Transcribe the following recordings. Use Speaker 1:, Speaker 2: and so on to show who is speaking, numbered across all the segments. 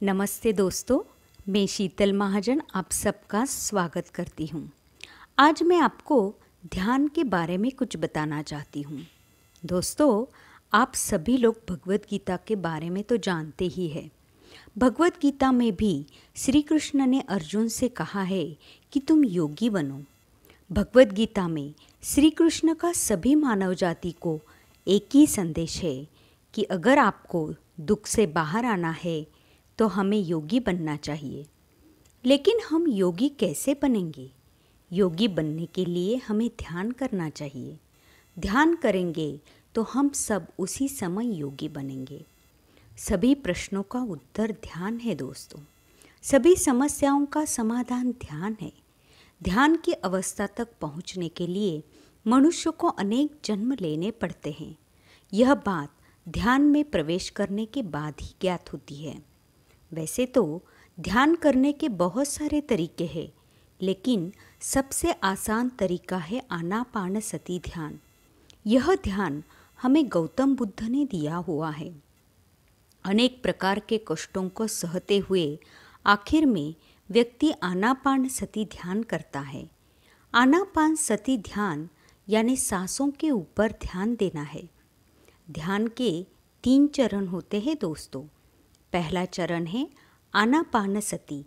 Speaker 1: नमस्ते दोस्तों, मैं शीतल महाजन आप सबका स्वागत करती हूँ। आज मैं आपको ध्यान के बारे में कुछ बताना चाहती हूँ। दोस्तों, आप सभी लोग भगवत गीता के बारे में तो जानते ही हैं। भगवत गीता में भी श्री कृष्ण ने अर्जुन से कहा है कि तुम योगी बनो। भगवत गीता में श्री कृष्ण का सभी मानव जाति को एक ही संदेश है कि अगर आपको दुख से बाहर आना है तो हमें योगी बनना चाहिए। लेकिन हम योगी कैसे बनेंगे? योगी बनने के लिए हमें ध्यान करना चाहिए। ध्यान करेंगे तो हम सब उसी समय योगी बनेंगे। सभी प्रश्नों का उत्तर ध्यान है दोस्तों। सभी समस्याओं का समाधान ध्यान है। ध्यान की अवस्था तक पहुंचने के लिए मनुष्य को अनेक जन्म लेने पड़ते हैं। यह बात ध्यान में प्रवेश करने के बाद ही ज्ञात होती है। वैसे तो ध्यान करने के बहुत सारे तरीके हैं, लेकिन सबसे आसान तरीका है आनापानसति ध्यान। यह ध्यान हमें गौतम बुद्ध ने दिया हुआ है। अनेक प्रकार के कष्टों को सहते हुए आखिर में व्यक्ति आनापानसति ध्यान करता है। आनापानसति ध्यान यानी सांसों के ऊपर ध्यान देना है। ध्यान के 3 चरण होते हैं दोस्तों। पहला चरण है आनापानसति।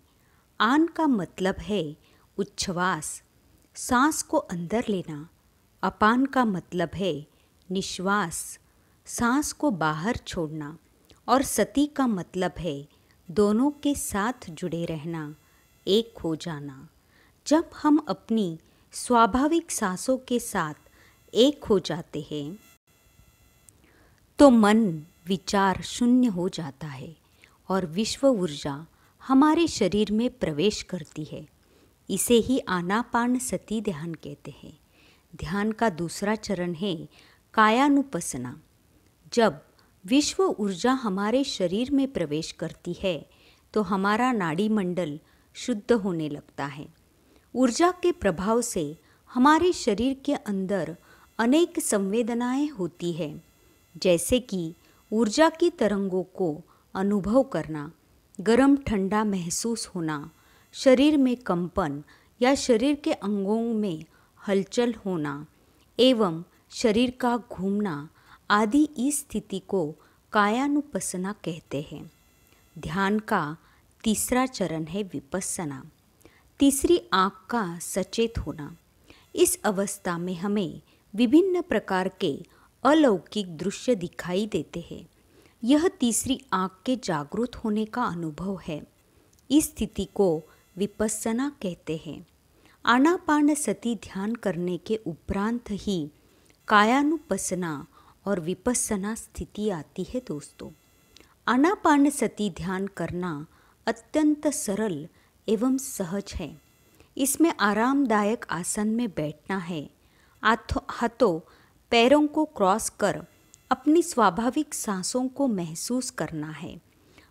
Speaker 1: आन का मतलब है उच्छ्वास, सांस को अंदर लेना। अपान का मतलब है निश्वास, सांस को बाहर छोड़ना। और सति का मतलब है दोनों के साथ जुड़े रहना, एक हो जाना। जब हम अपनी स्वाभाविक सांसों के साथ एक हो जाते हैं तो मन विचार शून्य हो जाता है और विश्व ऊर्जा हमारे शरीर में प्रवेश करती है। इसे ही आनापानसति ध्यान कहते हैं। ध्यान का दूसरा चरण है कायानुपसना। जब विश्व ऊर्जा हमारे शरीर में प्रवेश करती है तो हमारा नाड़ी मंडल शुद्ध होने लगता है। ऊर्जा के प्रभाव से हमारे शरीर के अंदर अनेक संवेदनाएं होती हैं, जैसे कि ऊर्जा की तरंगों को अनुभव करना, गरम ठंडा महसूस होना, शरीर में कंपन या शरीर के अंगों में हलचल होना एवं शरीर का घूमना आदि इस स्थिति को कायानुपसना कहते हैं। ध्यान का तीसरा चरण है विपस्सना। तीसरी आँख का सचेत होना। इस अवस्था में हमें विभिन्न प्रकार के अलौकिक दृश्य दिखाई देते हैं। यह तीसरी आँख के जागृत होने का अनुभव है। इस स्थिति को विपस्सना कहते हैं। आनापानसति ध्यान करने के उपरांत ही कायानुपसना और विपस्सना स्थिति आती है दोस्तों। आनापानसति ध्यान करना अत्यंत सरल एवं सहज है। इसमें आरामदायक आसन में बैठना है। हाथों पैरों को क्रॉस कर अपनी स्वाभाविक सांसों को महसूस करना है।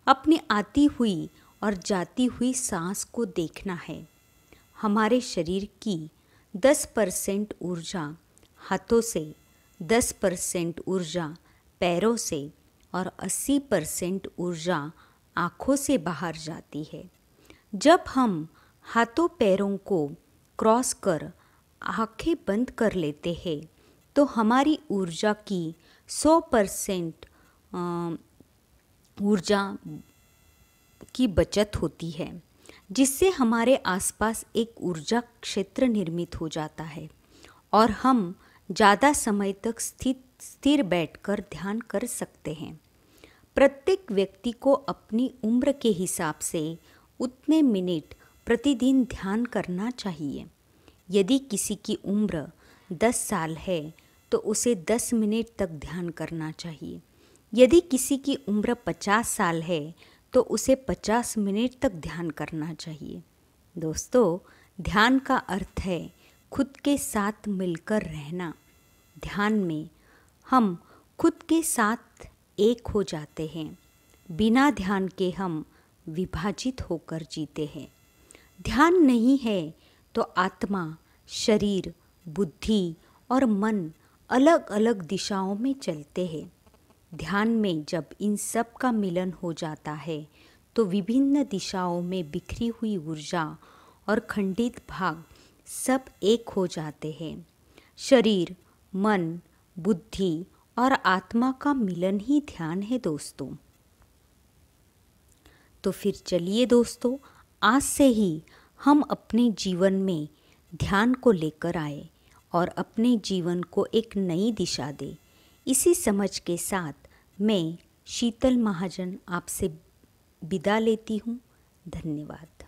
Speaker 1: अपनी आती हुई और जाती हुई सांस को देखना है। हमारे शरीर की 10% ऊर्जा हाथों से, 10% ऊर्जा पैरों से और 80% ऊर्जा आँखों से बाहर जाती है। जब हम हाथों पैरों को क्रॉस कर आँखें बंद कर लेते हैं तो हमारी ऊर्जा की 100% ऊर्जा की बचत होती है, जिससे हमारे आसपास एक ऊर्जा क्षेत्र निर्मित हो जाता है और हम ज़्यादा समय तक स्थिर बैठकर ध्यान कर सकते हैं। प्रत्येक व्यक्ति को अपनी उम्र के हिसाब से उतने मिनट प्रतिदिन ध्यान करना चाहिए। यदि किसी की उम्र 10 साल है तो उसे 10 मिनट तक ध्यान करना चाहिए। यदि किसी की उम्र 50 साल है तो उसे 50 मिनट तक ध्यान करना चाहिए। दोस्तों, ध्यान का अर्थ है खुद के साथ मिलकर रहना। ध्यान में हम खुद के साथ एक हो जाते हैं। बिना ध्यान के हम विभाजित होकर जीते हैं। ध्यान नहीं है तो आत्मा, शरीर, बुद्धि और मन अलग अलग दिशाओं में चलते हैं। ध्यान में जब इन सब का मिलन हो जाता है तो विभिन्न दिशाओं में बिखरी हुई ऊर्जा और खंडित भाग सब एक हो जाते हैं। शरीर, मन, बुद्धि और आत्मा का मिलन ही ध्यान है दोस्तों। तो फिर चलिए दोस्तों, आज से ही हम अपने जीवन में ध्यान को लेकर आए और अपने जीवन को एक नई दिशा दे। इसी समझ के साथ मैं शीतल महाजन आपसे विदा लेती हूँ। धन्यवाद।